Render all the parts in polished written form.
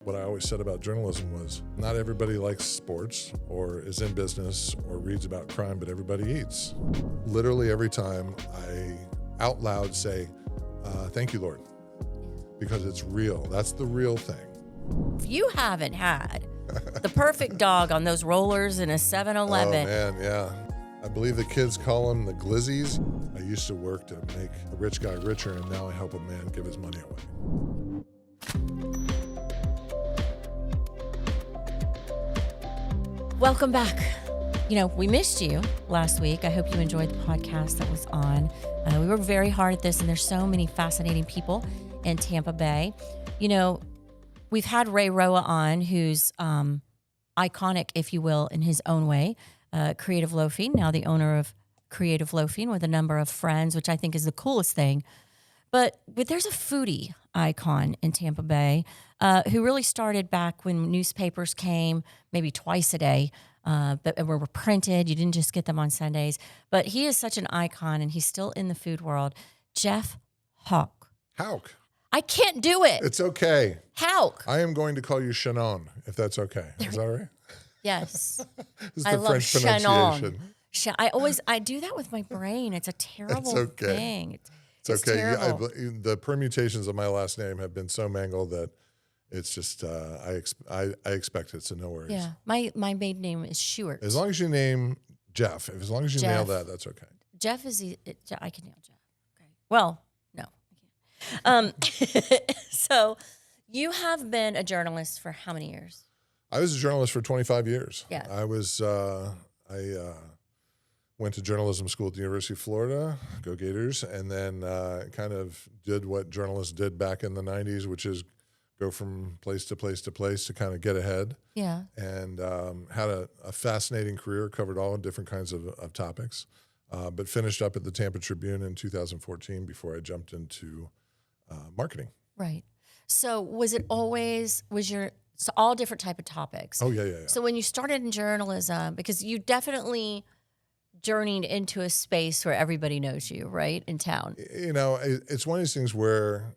What I always said about journalism was not everybody likes sports or is in business or reads about crime, but everybody eats. Literally every time I out loud say, thank you, Lord, because it's real. That's the real thing. If you haven't had the perfect dog on those rollers in a 7-Eleven. Oh, man, yeah. I believe the kids call them the glizzies. I used to work to make a rich guy richer, and now I help a man give his money away. Welcome back. We missed you last week. I hope you enjoyed the podcast that was on. We worked very hard at this, and there's so many fascinating people in Tampa Bay. We've had Ray Roa on, who's iconic, if you will, in his own way. Creative Loafing, now the owner of Creative Loafing with a number of friends, which I think is the coolest thing. But there's a foodie icon in Tampa Bay who really started back when newspapers came, maybe twice a day, but were printed. You didn't just get them on Sundays. But he is such an icon, and he's still in the food world. Jeff Houck. Houck. I can't do it. It's okay. Houck. I am going to call you Shannon, if that's okay. Is that right? Yes. This is I the love French pronunciation. I do that with my brain. It's a terrible thing. It's okay. Terrible. The permutations of my last name have been so mangled that it's just I expect it, so no worries. Yeah, my maiden name is Stewart. As long as you name Jeff, as long as you nail that, that's okay. Jeff is I can nail Jeff. Okay. Well, no, I can't. So, you have been a journalist for how many years? I was a journalist for 25 years. Yeah. I was I went to journalism school at the University of Florida, go Gators, and then kind of did what journalists did back in the 90s, which is go from place to place to place to kind of get ahead. Yeah. And had a fascinating career, covered all different kinds of topics, but finished up at the Tampa Tribune in 2014 before I jumped into marketing. Right. So so all different type of topips. Oh, yeah. So when you started in journalism, because you definitely journeyed into a space where everybody knows you, right, in town. It's one of these things where,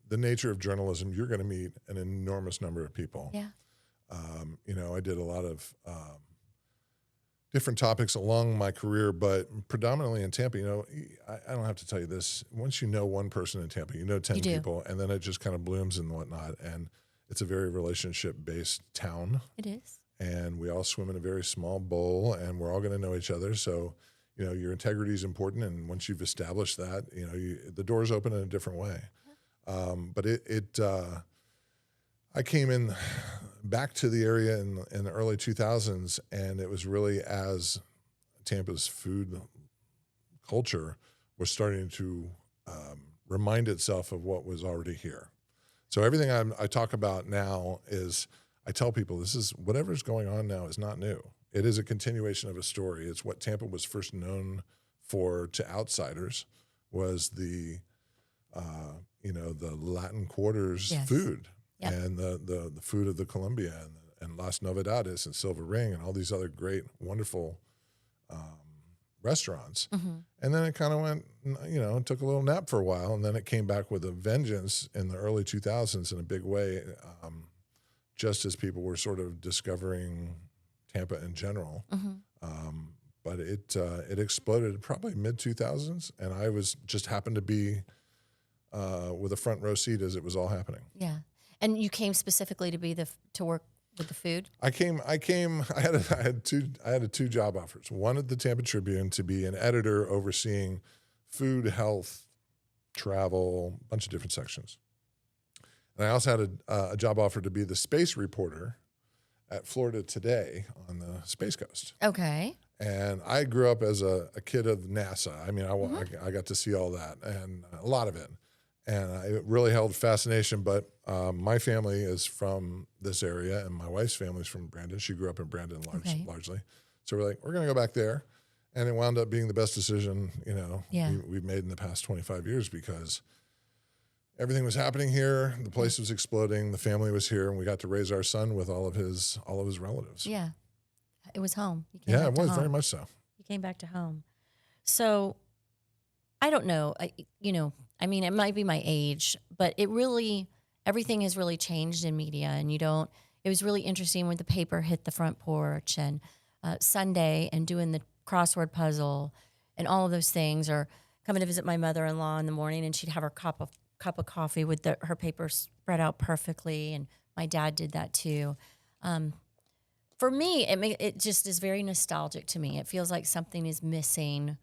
the nature of journalism, you're going to meet an enormous number of people. Yeah. I did a lot of different topics along my career, but predominantly in Tampa, I don't have to tell you this. Once you know one person in Tampa, you know 10 people, and then it just kind of blooms and whatnot. And it's a very relationship-based town. It is. And we all swim in a very small bowl, and we're all going to know each other. So, your integrity is important. And once you've established that, the doors open in a different way. But I came in back to the area in the early 2000s, and it was really as Tampa's food culture was starting to remind itself of what was already here. So everything I talk about now is, I tell people, this is whatever's going on now is not new. It is a continuation of a story. It's what Tampa was first known for to outsiders, was the Latin Quarter's food. Yep. And the food of the Columbia and Las Novedades and Silver Ring and all these other great, wonderful restaurants. Mm-hmm. And then it kind of went, took a little nap for a while, and then it came back with a vengeance in the early 2000s in a big way, just as people were sort of discovering Tampa in general. Mm-hmm. But it exploded probably mid-2000s, and I just happened to be with a front row seat as it was all happening. Yeah. And you came specifically to work with the food? I had two job offers. One at the Tampa Tribune to be an editor overseeing food, health, travel, a bunch of different sections. And I also had a job offer to be the space reporter at Florida Today on the Space Coast. Okay. And I grew up as a kid of NASA. I mean, I got to see all that and a lot of it. And I really held fascination, but my family is from this area, and my wife's family is from Brandon. She grew up in Brandon largely. So we're like, we're going to go back there. And it wound up being the best decision, we've made in the past 25 years, because everything was happening here. The place was exploding. The family was here, and we got to raise our son with all of his relatives. Yeah. It was home. Yeah, it was very much so. You came back to home. So I don't know. It might be my age, but it really everything has really changed in media, and it was really interesting when the paper hit the front porch and Sunday and doing the crossword puzzle and all of those things, or coming to visit my mother-in-law in the morning and she'd have her cup of coffee with her paper spread out perfectly, and my dad did that too. For me, it just is very nostalgic to me. It feels like something is missing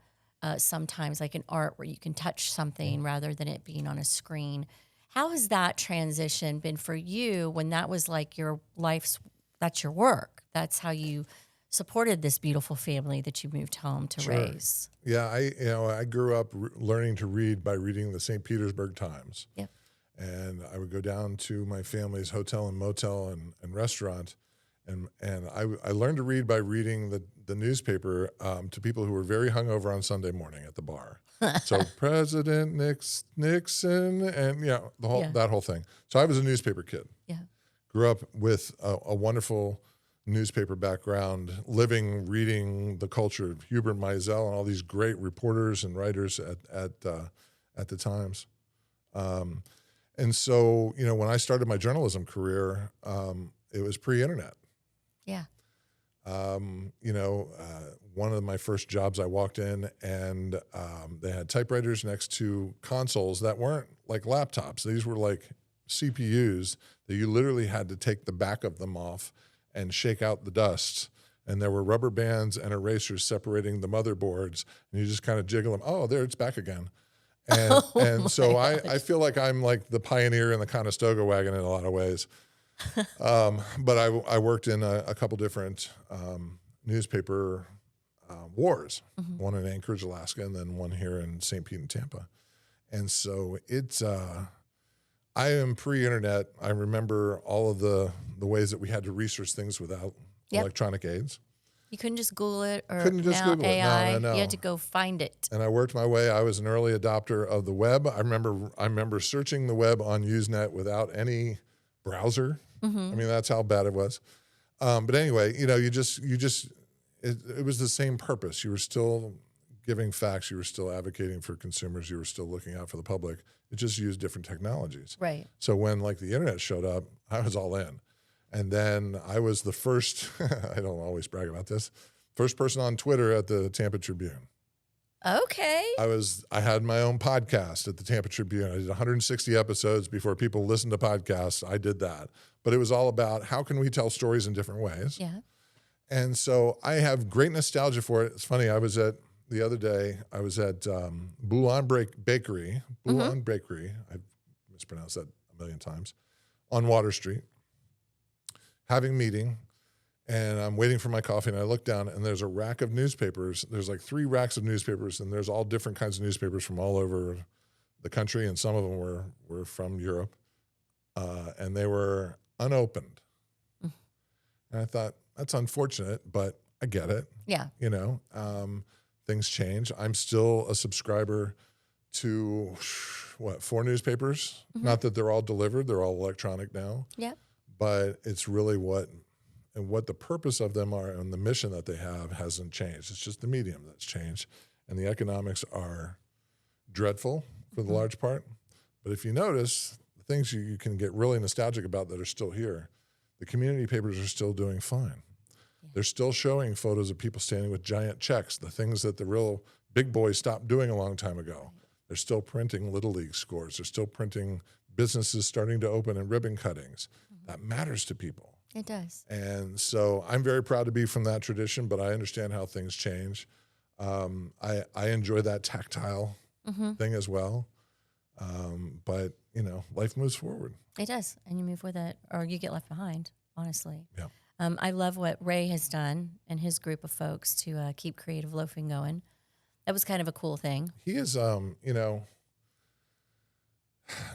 sometimes, like an art where you can touch something rather than it being on a screen. How has that transition been for you when that was like your life's, that's your work? That's how you supported this beautiful family that you moved home to raise. Yeah, I grew up learning to read by reading the St. Petersburg Times. Yep. And I would go down to my family's hotel and motel and restaurant, and I learned to read by reading the newspaper to people who were very hungover on Sunday morning at the bar. So President Nixon, and that whole thing. So I was a newspaper kid. Yeah. Grew up with a wonderful newspaper background, reading the culture of Hubert Meisel and all these great reporters and writers at the Times. And so, when I started my journalism career, it was pre-internet. Yeah. One of my first jobs, I walked in and they had typewriters next to consoles that weren't like laptops. These were like CPUs that you literally had to take the back of them off and shake out the dust. And there were rubber bands and erasers separating the motherboards, and you just kind of jiggle them. Oh, there, it's back again. And so I feel like I'm like the pioneer in the Conestoga wagon in a lot of ways. But I worked in a couple different newspaper wars, one in Anchorage, Alaska, and then one here in St. Pete and Tampa. And so I am pre-internet. I remember all of the ways that we had to research things without electronic aids. You couldn't just Google it or Couldn't just now Google AI. it. No. You had to go find it. And I worked my way. I was an early adopter of the web. I remember searching the web on Usenet without any browser. I mean, that's how bad it was. But anyway, it was the same purpose. You were still giving facts. You were still advocating for consumers. You were still looking out for the public. It just used different technologies. Right. So when like the internet showed up, I was all in. And then I was the first, I don't always brag about this, first person on Twitter at the Tampa Tribune. Okay. I had my own podcast at the Tampa Tribune. I did 160 episodes before people listened to podcasts. I did that. But it was all about how can we tell stories in different ways. Yeah. And so I have great nostalgia for it. It's funny, the other day, I was at Boulon Bakery. I've mispronounced that a million times, on Water Street, having a meeting. And I'm waiting for my coffee, and I look down, and there's a rack of newspapers. There's like 3 racks of newspapers, and there's all different kinds of newspapers from all over the country, and some of them were from Europe, and they were unopened. And I thought, that's unfortunate, but I get it. Yeah. Things change. I'm still a subscriber to, 4 newspapers? Not that they're all delivered. They're all electronic now. Yep. But it's really what the purpose of them are and the mission that they have hasn't changed. It's just the medium that's changed. And the economics are dreadful for the large part. But if you notice, the things you can get really nostalgic about that are still here, the community papers are still doing fine. Yeah. They're still showing photos of people standing with giant checks, the things that the real big boys stopped doing a long time ago. Right. They're still printing Little League scores. They're still printing businesses starting to open and ribbon cuttings. That matters to people. It does. And so I'm very proud to be from that tradition, but I understand how things change. I enjoy that tactile thing as well. But, life moves forward. It does. And you move with it, or you get left behind, honestly. Yeah. I love what Ray has done and his group of folks to keep creative loafing going. That was kind of a cool thing. He is,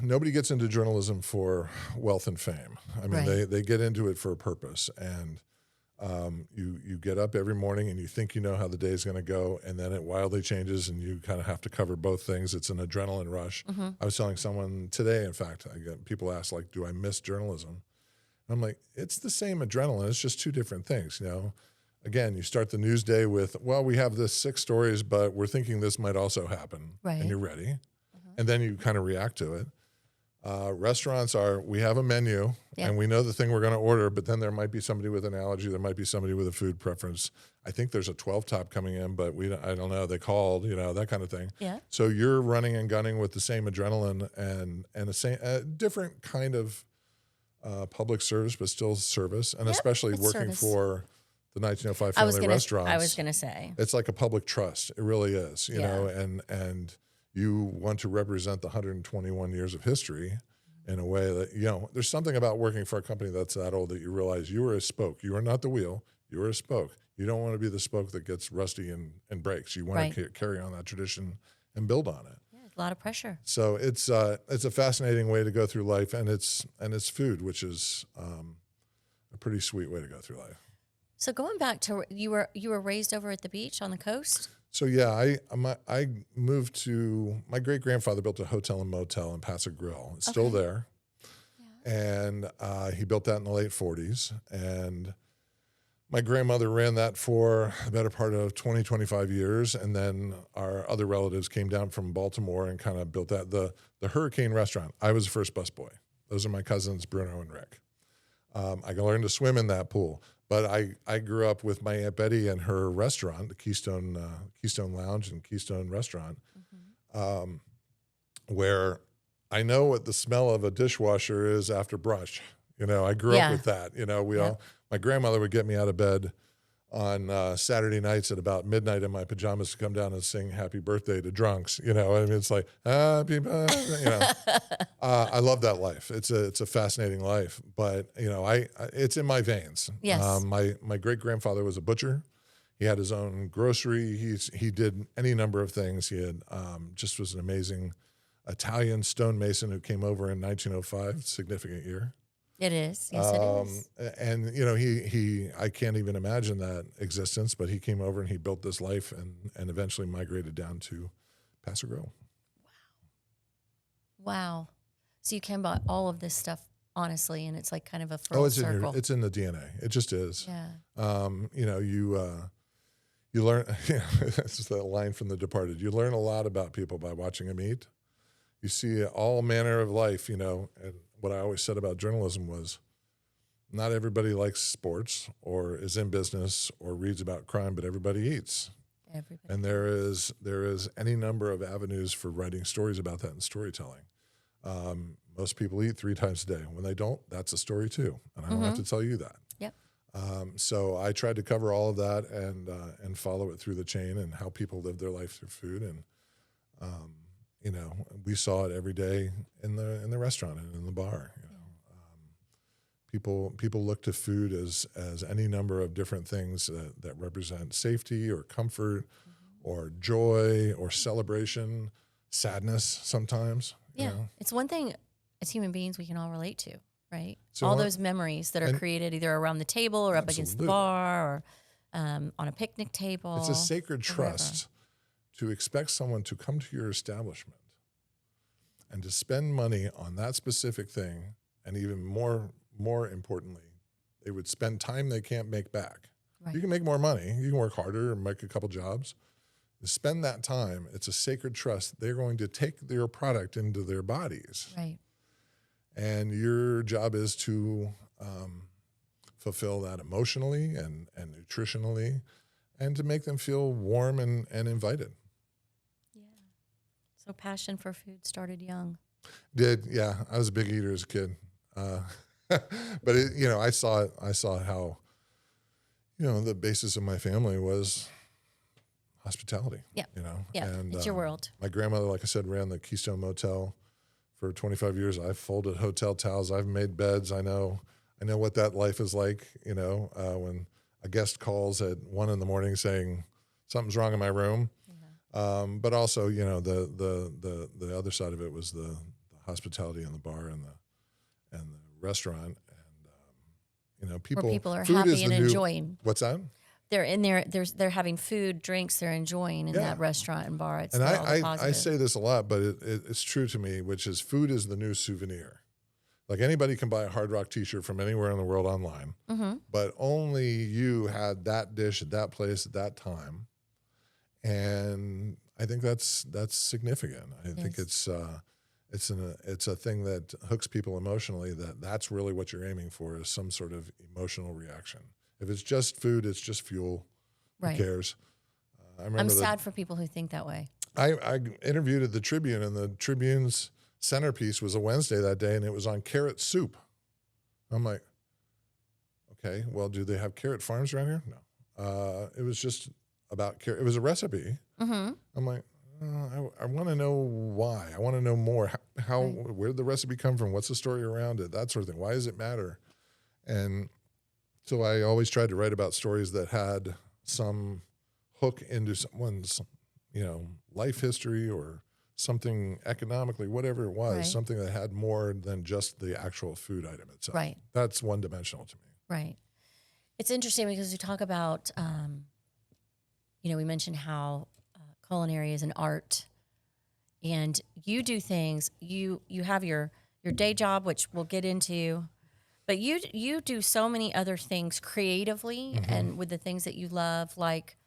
nobody gets into journalism for wealth and fame. I mean, they get into it for a purpose. And you get up every morning and you think you know how the day is going to go, and then it wildly changes, and you kind of have to cover both things. It's an adrenaline rush. I was telling someone today, in fact, people ask, like, do I miss journalism? And I'm like, it's the same adrenaline. It's just 2 different things, Again, you start the news day with, well, we have this 6 stories, but we're thinking this might also happen. Right. And you're ready. And then you kind of react to it. Restaurants we have a menu Yeah. and we know the thing we're going to order, but then there might be somebody with an allergy. There might be somebody with a food preference. I think there's a 12 top coming in, but I don't know. They called, that kind of thing. Yeah. So you're running and gunning with the same adrenaline and a different kind of public service, but still service, and especially it's working service. for the 1905 family restaurants. I was going to say. It's like a public trust. It really is, you know, and you want to represent the 121 years of history in a way that, there's something about working for a company that's that old that you realize you are a spoke. You are not the wheel. You are a spoke. You don't want to be the spoke that gets rusty and breaks. You want to carry on that tradition and build on it. Yeah, a lot of pressure. So it's a fascinating way to go through life, and it's food, which is a pretty sweet way to go through life. So going back to you were raised over at the beach on the coast? So yeah, I moved to, my great grandfather built a hotel and motel in Paso Grill. It's still there, and he built that in the late 40s. And my grandmother ran that for the better part of 25 years, and then our other relatives came down from Baltimore and kind of built that. The Hurricane Restaurant. I was the first busboy. Those are my cousins Bruno and Rick. I learned to swim in that pool. But I grew up with my Aunt Betty and her restaurant, the Keystone Lounge and Keystone Restaurant, where I know what the smell of a dishwasher is after brunch. I grew up with that. My grandmother would get me out of bed on Saturday nights at about midnight in my pajamas to come down and sing "Happy Birthday" to drunks. It's like happy birthday. I love that life. It's a fascinating life, but it's in my veins. Yes. My great grandfather was a butcher. He had his own grocery. He did any number of things. He had just was an amazing Italian stonemason who came over in 1905, significant year. It is. Yes, it is. And he I can't even imagine that existence, but he came over and he built this life and eventually migrated down to Paso Grill. Wow. So you can buy all of this stuff honestly, and it's like kind of a full circle. It's in the DNA. It just is. Yeah. You learn. It's that line from The Departed. You learn a lot about people by watching them eat. You see all manner of life. And what I always said about journalism was, not everybody likes sports or is in business or reads about crime, but everybody eats. Everybody. And there is any number of avenues for writing stories about that in storytelling. Most people eat 3 times a day. When they don't, that's a story too. And I don't have to tell you that. Yep. So I tried to cover all of that and follow it through the chain and how people live their life through food. And, we saw it every day in the restaurant and in the bar. People look to food as any number of different things that represent safety or comfort or joy or celebration, sadness sometimes. Yeah. It's one thing as human beings we can all relate to, right? So all those memories that are created either around the table or up against the bar or on a picnic table. It's a sacred trust to expect someone to come to your establishment and to spend money on that specific thing, and even more importantly, they would spend time they can't make back. Right. You can make more money. You can work harder and make a couple jobs. To spend that time, it's a sacred trust. They're going to take their product into their bodies. Right. And your job is to fulfill that emotionally and nutritionally, and to make them feel warm and invited. Yeah. So passion for food started young. Yeah. I was a big eater as a kid. But I saw how, the basis of my family was hospitality. Yeah. And it's your world. My grandmother, like I said, ran the Keystone Motel for 25 years. I've folded hotel towels. I've made beds. I know what that life is like. When a guest calls at 1 a.m. saying something's wrong in my room. Yeah. But also, the other side of it was the hospitality in the bar and the restaurant, and people. Where people are happy and enjoying. What's that? They're in there. They're having food, drinks. They're enjoying in that restaurant and bar. It's and I say this a lot, but it's true to me, which is food is the new souvenir. Like anybody can buy a Hard Rock T-shirt from anywhere in the world online, but only you had that dish at that place at that time, and I think that's significant. I think it's a thing that hooks people emotionally. That's really what you're aiming for, is some sort of emotional reaction. If it's just food, it's just fuel. Right. Who cares? I remember I'm sad for people who think that way. I interviewed at the Tribune, and the Tribune's centerpiece was a Wednesday that day, and it was on carrot soup. I'm like, okay, well, do they have carrot farms around here? No. It was just about carrot. It was a recipe. Mm-hmm. I'm like, I want to know why. I want to know more. How Right. Where did the recipe come from? What's the story around it? That sort of thing. Why does it matter? And so I always tried to write about stories that had some hook into someone's, life history or something economically, whatever it was, Right. something that had more than just the actual food item itself. Right. That's one-dimensional to me. Right. It's interesting because we talk about, we mentioned how culinary is an art, and you do things. You have your day job, which we'll get into, but you do so many other things creatively and with the things that you love, like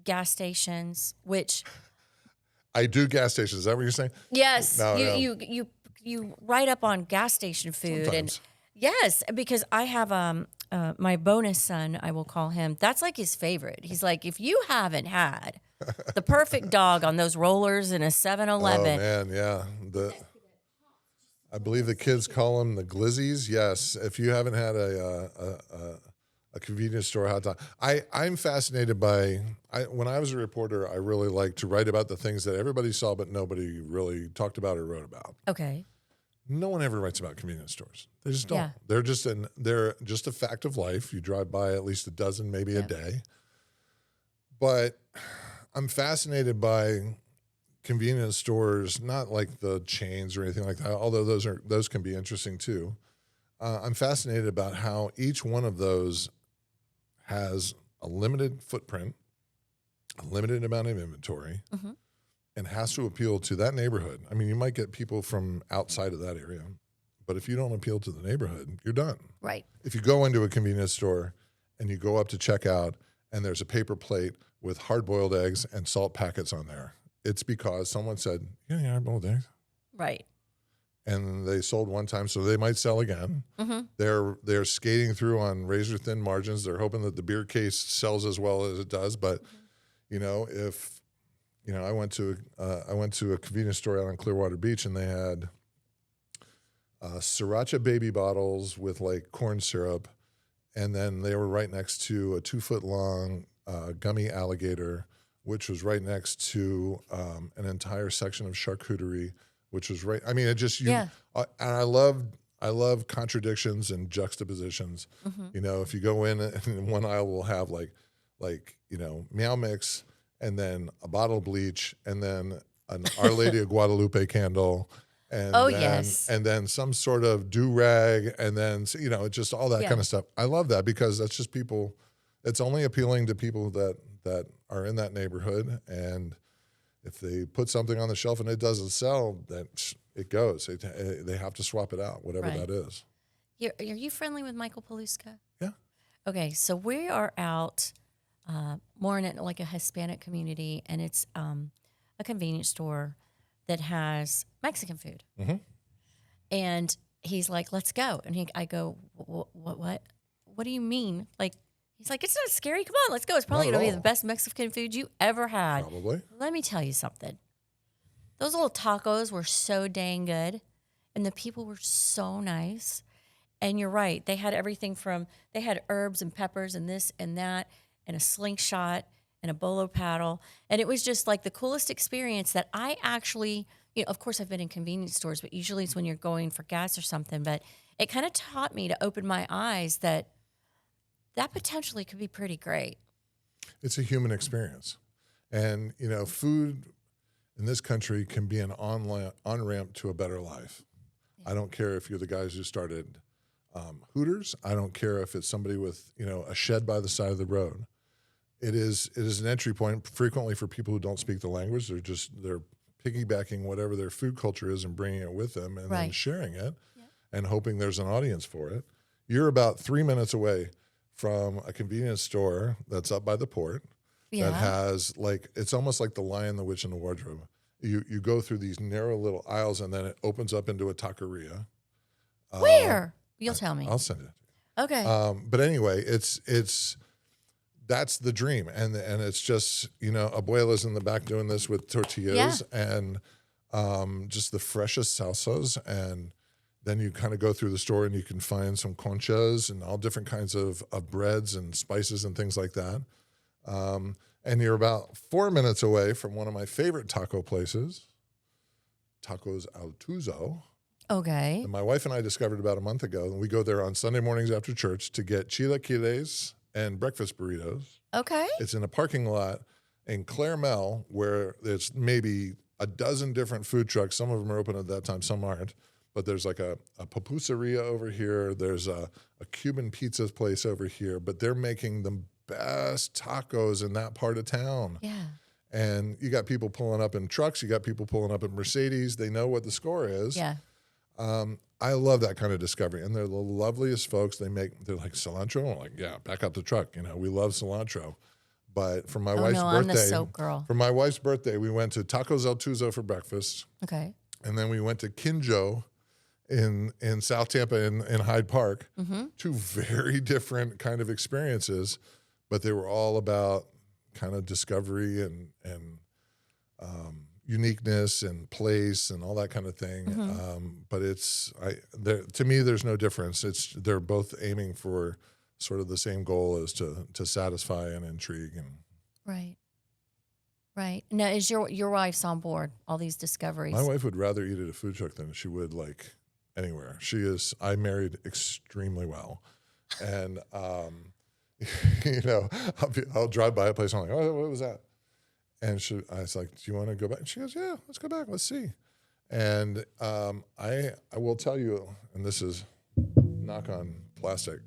gas stations. Which I do gas stations. Is that what you're saying? yes, No, you write up on gas station food Sometimes. and yes, because I have my bonus son, I will call him. That's like his favorite. He's like, if you haven't had the perfect dog on those rollers in a 7-Eleven. Oh man, yeah. I believe the kids call them the glizzies. Yes, if you haven't had a convenience store hot dog, I'm fascinated by. When I was a reporter, I really liked to write about the things that everybody saw but nobody really talked about or wrote about. Okay. No one ever writes about convenience stores. They just don't. Yeah. They're just a fact of life. You drive by at least a dozen, maybe a Yeah. day. But I'm fascinated by convenience stores, not like the chains or anything like that, although those can be interesting too. I'm fascinated about how each one of those has a limited footprint, a limited amount of inventory, Mm-hmm. and has to appeal to that neighborhood. I mean, you might get people from outside of that area, but if you don't appeal to the neighborhood, you're done. Right. If you go into a convenience store and you go up to checkout and there's a paper plate with hard-boiled eggs and salt packets on there, it's because someone said, "Yeah, hard-boiled eggs," Right. and they sold one time, so they might sell again. Mm-hmm. They're skating through on razor-thin margins. They're hoping that the beer case sells as well as it does, but if I went to a convenience store out on Clearwater Beach, and they had sriracha baby bottles with like corn syrup, and then they were right next to a 2-foot-long gummy alligator, which was right next to an entire section of charcuterie, which was right. I mean, it just Yeah. And I love contradictions and juxtapositions. Mm-hmm. If you go in and one aisle will have like Meow Mix, and then a bottle of bleach, and then an Our Lady of Guadalupe candle, and yes. and then some sort of do-rag, and then just all that Yeah. kind of stuff. I love that because that's just people. It's only appealing to people that are in that neighborhood, and if they put something on the shelf and it doesn't sell, then it goes. They have to swap it out, whatever Right. that is. Are you friendly with Michael Paluska? Yeah. Okay, so we are out more in like a Hispanic community, and it's a convenience store that has Mexican food. Mhm. And he's like, "Let's go." And I go, What do you mean? Like, he's like, "It's not scary. Come on, let's go. It's probably Not going at to be all. the best Mexican food you ever had." Probably. Let me tell you something. Those little tacos were so dang good, and the people were so nice. And you're right. They had everything they had herbs and peppers and this and that, and a slingshot and a bolo paddle. And it was just like the coolest experience that I actually, of course I've been in convenience stores, but usually it's when you're going for gas or something. But it kind of taught me to open my eyes that potentially could be pretty great. It's a human experience. And, food in this country can be an on-ramp to a better life. I don't care if you're the guys who started Hooters. I don't care if it's somebody with, a shed by the side of the road. It is an entry point frequently for people who don't speak the language. They're piggybacking whatever their food culture is and bringing it with them and then Right. sharing it and hoping there's an audience for it. You're about 3 minutes away from a convenience store that's up by the port Yeah. that has it's almost like The Lion, the Witch, and the Wardrobe. You go through these narrow little aisles, and then it opens up into a taqueria. Where? You'll tell me. I'll send it. Okay. But anyway, that's the dream, and it's just, abuela's in the back doing this with tortillas and just the freshest salsas, and then you kind of go through the store and you can find some conchas and all different kinds of breads and spices and things like that. And you're about 4 minutes away from one of my favorite taco places, Tacos Al Tuzo. Okay. And my wife and I discovered about a month ago, and we go there on Sunday mornings after church to get chilaquiles and breakfast burritos. Okay. It's in a parking lot in Claremelle where there's maybe a dozen different food trucks. Some of them are open at that time, some aren't. But there's like a pupuseria over here. There's a Cuban pizza place over here. But they're making the best tacos in that part of town. Yeah. And you got people pulling up in trucks. You got people pulling up in Mercedes. They know what the score is. Yeah. I love that kind of discovery. And they're the loveliest folks. They're like, cilantro? I'm like, yeah, back up the truck. We love cilantro. But for my wife's birthday, I'm the soap girl. For my wife's birthday, we went to Tacos El Tuzo for breakfast. Okay. And then we went to Kinjo in South Tampa in Hyde Park. Mm-hmm. Two very different kind of experiences, but they were all about kind of discovery and uniqueness and place and all that kind of thing. Mm-hmm. But to me, there's no difference. They're both aiming for sort of the same goal, is to satisfy and intrigue. And right. Now, is your wife's on board all these discoveries? my wife would rather eat at a food truck than she would like anywhere. I married extremely well. And, I'll drive by a place. I'm like, oh, what was that? And I was like, do you want to go back? And she goes, yeah, let's go back. Let's see. And I will tell you, and this is knock on plastic,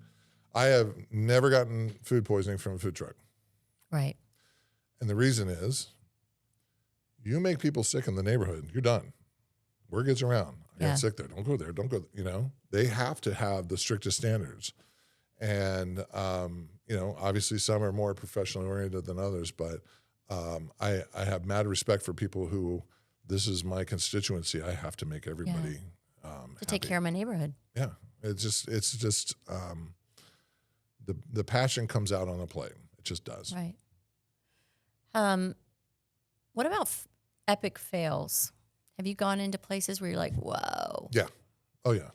I have never gotten food poisoning from a food truck. Right. And the reason is, you make people sick in the neighborhood, you're done. Word gets around. I got sick there. Don't go there. Don't go. They have to have the strictest standards. And, obviously some are more professionally oriented than others, but I have mad respect for people who, this is my constituency. I have to make everybody to take care of my neighborhood. Yeah. It's just the passion comes out on the plate. It just does. Right. What about epic fails? Have you gone into places where you're like, whoa? Yeah. Oh, yeah.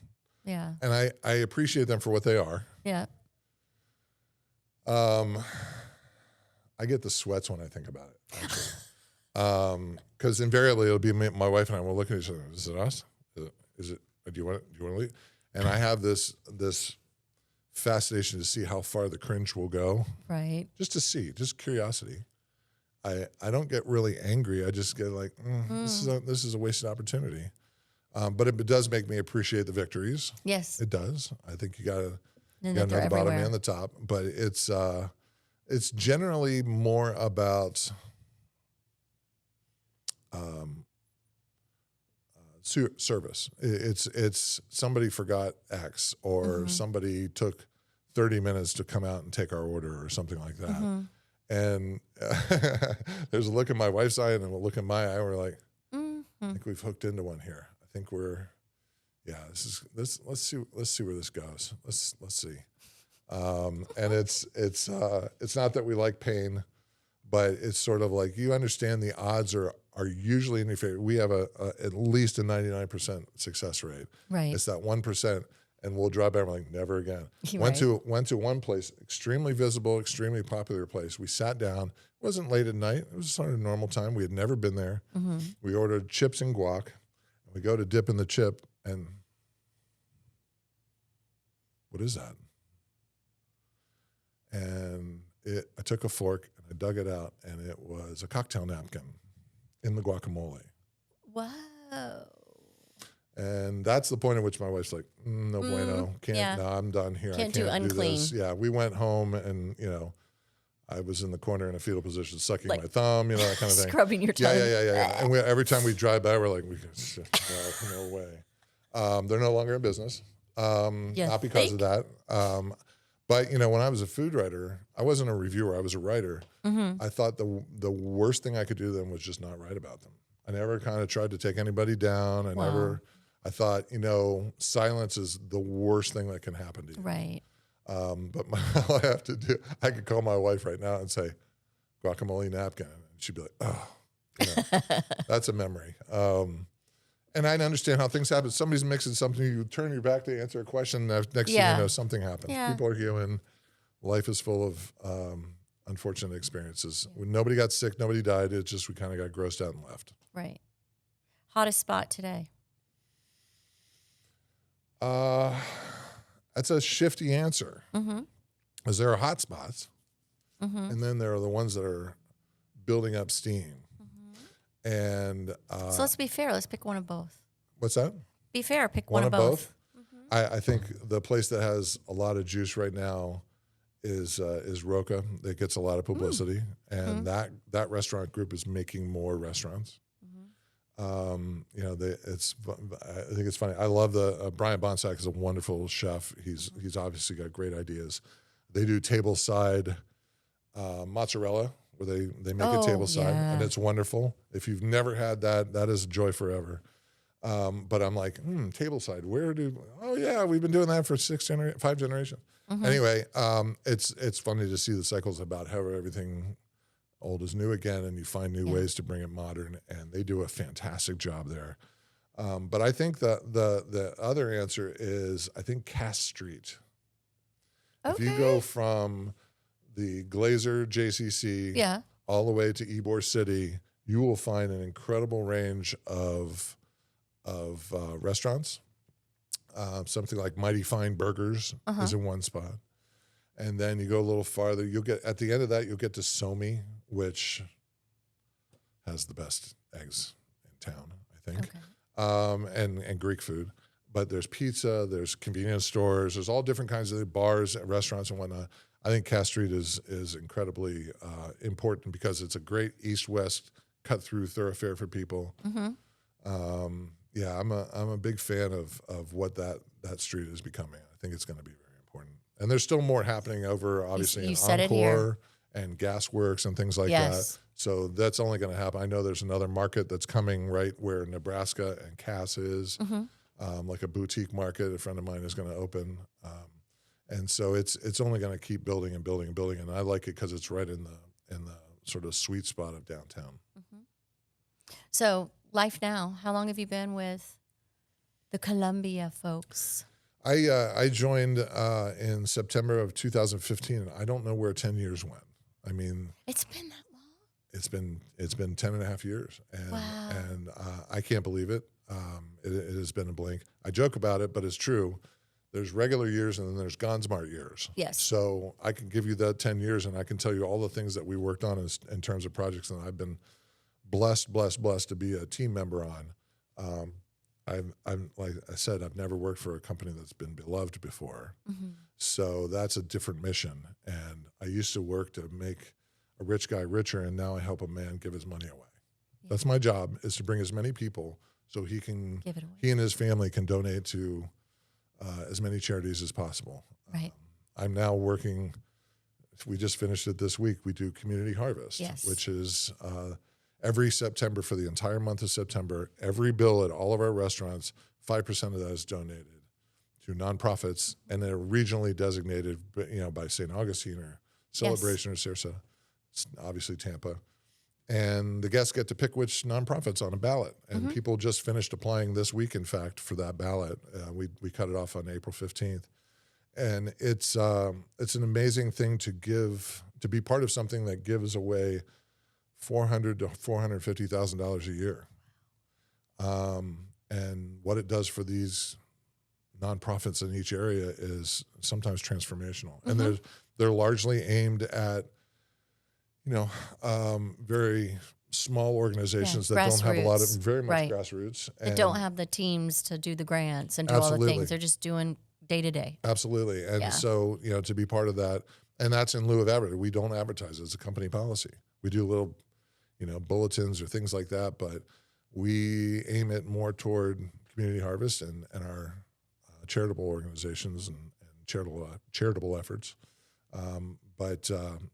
Yeah. And I appreciate them for what they are. Yeah. I get the sweats when I think about it, actually. Because invariably it'll be my wife and I will look at each other. Is it us? Is it? Do you want to leave? And I have this fascination to see how far the cringe will go. Right. Just to see, just curiosity. I don't get really angry. I just get like, this is a wasted opportunity. But it does make me appreciate the victories. Yes. It does. I think you got to know they're the bottom everywhere. and the top. But it's generally more about service. It's somebody forgot X, or somebody took 30 minutes to come out and take our order or something like that. Mm-hmm. And there's a look in my wife's eye and a look in my eye. We're like, I think we've hooked into one here. I think let's see where this goes. Let's see. And it's not that we like pain, but it's sort of like, you understand the odds are usually in your favor. We have at least a 99% success rate. Right. It's that 1%. And we'll drive by and we're like, never again. Right. Went to one place, extremely visible, extremely popular place. We sat down. It wasn't late at night. It was sort of normal time. We had never been there. Mm-hmm. We ordered chips and guac. We go to dip in the chip, and what is that? And I took a fork and I dug it out, and it was a cocktail napkin in the guacamole. Wow. And that's the point at which my wife's like, no bueno, can't, no, I'm done here. Can't I can't do unclean. this. Yeah, we went home and, I was in the corner in a fetal position, sucking my thumb, that kind of thing. Scrubbing your tongue. Yeah. And every time we drive by, we're like, no way. They're no longer in business, not because of that. But, when I was a food writer, I wasn't a reviewer, I was a writer. Mm-hmm. I thought the worst thing I could do to them was just not write about them. I never kind of tried to take anybody down. I thought, silence is the worst thing that can happen to you. Right. But all I have to do, I could call my wife right now and say, guacamole napkin. And she'd be like, oh, that's a memory. And I understand how things happen. Somebody's mixing something, you turn your back to answer a question, next thing you know, something happens. Yeah. People are human. Life is full of unfortunate experiences. When nobody got sick, nobody died. It's just we kind of got grossed out and left. Right. Hottest spot today? That's a shifty answer. Mm-hmm. Because there are hot spots, and then there are the ones that are building up steam. And so let's be fair. Let's pick one of both. What's that? Be fair. Pick one of both. I think the place that has a lot of juice right now is Roca. That gets a lot of publicity, and that restaurant group is making more restaurants. I think it's funny. I love the Brian Bonsack is a wonderful chef. He's obviously got great ideas. They do table side mozzarella, where they make it table side, and it's wonderful. If you've never had that, that is a joy forever. But I'm like, table side, we've been doing that for 5 generations. Anyway, it's funny to see the cycles about how everything old is new again, and you find new ways to bring it modern, and they do a fantastic job there. But I think the other answer is, I think Cass Street. If you go from the Glazer JCC all the way to Ybor City, you will find an incredible range of restaurants. Something like Mighty Fine Burgers is in one spot. And then you go a little farther, at the end of that, you'll get to Somi, which has the best eggs in town, I think. And Greek food. But there's pizza, there's convenience stores, there's all different kinds of bars, restaurants, and whatnot. I think Cass Street is incredibly important because it's a great east-west cut-through thoroughfare for people. I'm a big fan of what that street is becoming. I think it's going to be very important. And there's still more happening over, obviously, in Encore and Gasworks and things like that. So that's only going to happen. I know there's another market that's coming right where Nebraska and Cass is, like a boutique market. A friend of mine is going to open. And so it's only going to keep building and building and building. And I like it because it's right in the sort of sweet spot of downtown. So life now, how long have you been with the Columbia folks? I joined in September of 2015, and I don't know where 10 years went. I mean, it's been that long. It's been 10 and a half years, and I can't believe it. It has been a blink. I joke about it, but it's true. There's regular years and then there's Gonsmart years. Yes. So I can give you that 10 years, and I can tell you all the things that we worked on in terms of projects that I've been blessed to be a team member on. I'm like I said, I've never worked for a company that's been beloved before. So that's a different mission. And I used to work to make a rich guy richer, and now I help a man give his money away. That's my job, is to bring as many people so he and his family can donate to as many charities as possible. Right. I'm now working, we just finished it this week, we do Community Harvest, which is every September, for the entire month of September, every bill at all of our restaurants, 5% of that is donated to nonprofits, and they're regionally designated, by St. Augustine or Celebration or Sarasota, obviously Tampa. And the guests get to pick which nonprofits on a ballot. And people just finished applying this week, in fact, for that ballot. We cut it off on April 15th. And it's an amazing thing to be part of something that gives away $400,000 to $450,000 a year. And what it does for these nonprofits in each area is sometimes transformational. And they're largely aimed at very small organizations that don't have a lot of, very much grassroots. They don't have the teams to do the grants and do all the things. They're just doing day to day. Absolutely. And so, to be part of that, and that's in lieu of advertising. We don't advertise. It's a company policy. We do little, bulletins or things like that, but we aim it more toward Community Harvest and our charitable organizations and charitable efforts. But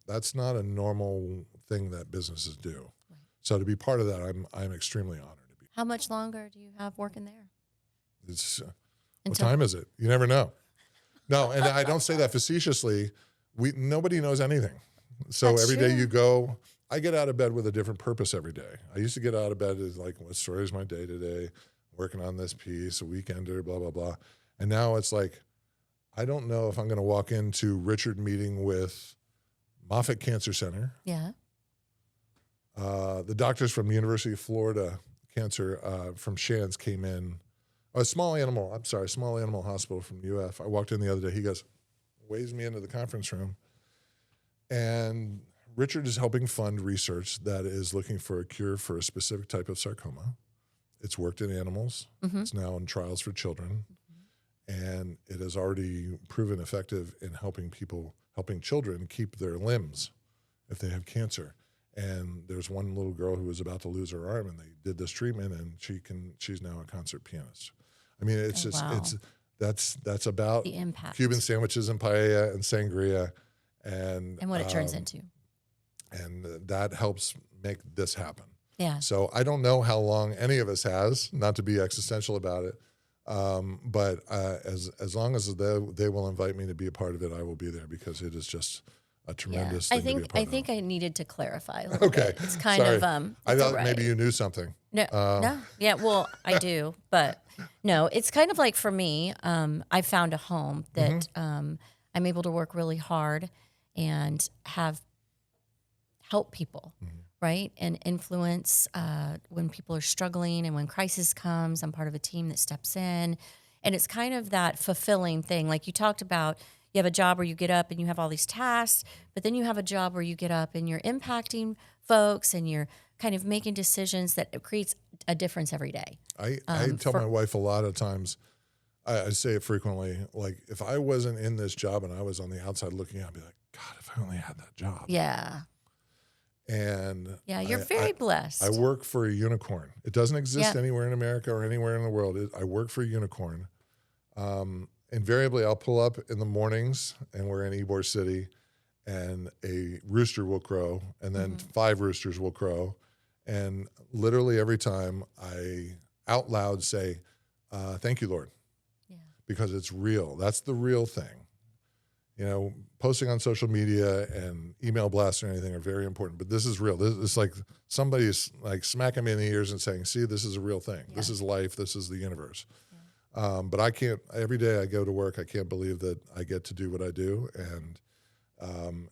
that's not a normal thing that businesses do. So to be part of that, I'm extremely honored to be. How much longer do you have working there? It's what Until- time is it? You never know. No, and I don't say that facetiously. Nobody knows anything. So That's every day true. you go, I get out of bed with a different purpose every day. I used to get out of bed as like, what story is my day today? Working on this piece, a weekender, blah, blah, blah. And now it's like, I don't know if I'm going to walk into Richard meeting with Moffitt Cancer Center. Yeah. The doctors from the University of Florida Cancer from Shands came in. Small Animal Hospital from UF. I walked in the other day. He goes, waves me into the conference room. And Richard is helping fund research that is looking for a cure for a specific type of sarcoma. It's worked in animals. Mm-hmm. It's now in trials for children. And it has already proven effective in helping children keep their limbs if they have cancer. And there's one little girl who was about to lose her arm, and they did this treatment, and she's now a concert pianist. I mean, it's wow. That's about The impact. Cuban sandwiches and paella and sangria, and what it turns into. And that helps make this happen. Yeah. So I don't know how long any of us has, not to be existential about it, but as long as they will invite me to be a part of it, I will be there, because it is just a tremendous thing to be a part I of. think I needed to clarify a little Okay. bit. It's kind Sorry. of I it's thought all right. maybe you knew something. No, no. Yeah, well, I do, but no, it's kind of like for me, I found a home that I'm able to work really hard and help people, right? And influence when people are struggling, and when crisis comes, I'm part of a team that steps in. And it's kind of that fulfilling thing. Like you talked about, you have a job where you get up and you have all these tasks, but then you have a job where you get up and you're impacting folks and you're kind of making decisions that it creates a difference every day. I tell my wife a lot of times, I say it frequently, like if I wasn't in this job and I was on the outside looking, I'd be like, God, if I only had that job. Yeah. And Yeah, you're very blessed. I work for a unicorn. It doesn't exist anywhere in America or anywhere in the world. I work for a unicorn. Invariably, I'll pull up in the mornings, and we're in Ybor City, and a rooster will crow, and then 5 roosters will crow. And literally every time I out loud say, thank you, Lord, because it's real. That's the real thing. You know, posting on social media and email blasts or anything are very important, but this is real. It's like somebody's like smacking me in the ears and saying, see, this is a real thing. Yeah. This is life. This is the universe. Yeah. But I can't, every day I go to work, I can't believe that I get to do what I do. And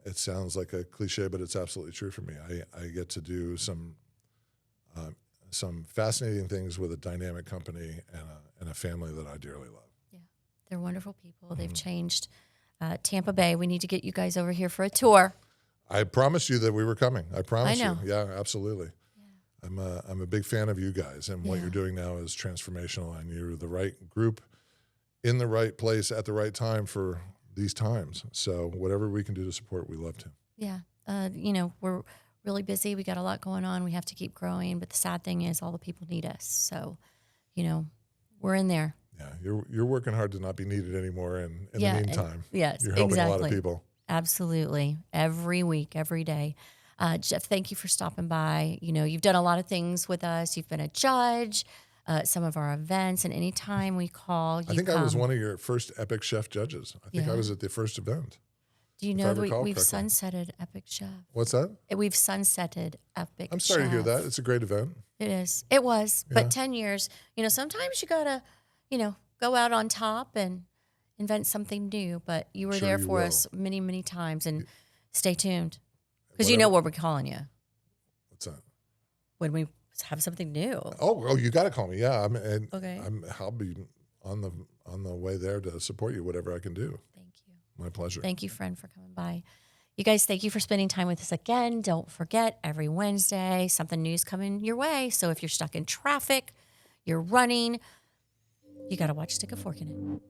it sounds like a cliche, but it's absolutely true for me. I get to do some fascinating things with a dynamic company and a family that I dearly love. Yeah, they're wonderful people. They've changed Tampa Bay. We need to get you guys over here for a tour. I promised you that we were coming. I promised I know. you. Yeah, absolutely. Yeah. I'm a big fan of you guys, and what you're doing now is transformational, and you're the right group in the right place at the right time for these times. So whatever we can do to support, we love to. Yeah. You know, we're really busy. We got a lot going on. We have to keep growing. But the sad thing is all the people need us. So, you know, we're in there. Yeah, you're working hard to not be needed anymore, and in the meantime, yes, you're helping a lot of people. Absolutely. Every week, every day. Jeff, thank you for stopping by. You know, you've done a lot of things with us. You've been a judge at some of our events, and anytime we call, you I think come. I was one of your first Epic Chef judges. I think I was at the first event. Do you know that we've sunsetted Epic Chef? What's that? We've sunsetted Epic Chef. I'm sorry to hear that. It's a great event. It is. It was. Yeah. But 10 years, you know, sometimes you got to, you know, go out on top and invent something new. But you were there for us many, many times. And stay tuned. Because you know where we're calling you. What's that? When we have something new. Oh, you got to call me. Yeah. Okay. I'll be on the way there to support you, whatever I can do. Thank you. My pleasure. Thank you, friend, for coming by. You guys, thank you for spending time with us again. Don't forget, every Wednesday, something new's coming your way. So if you're stuck in traffic, you're running, you got to watch Stick a Fork in It.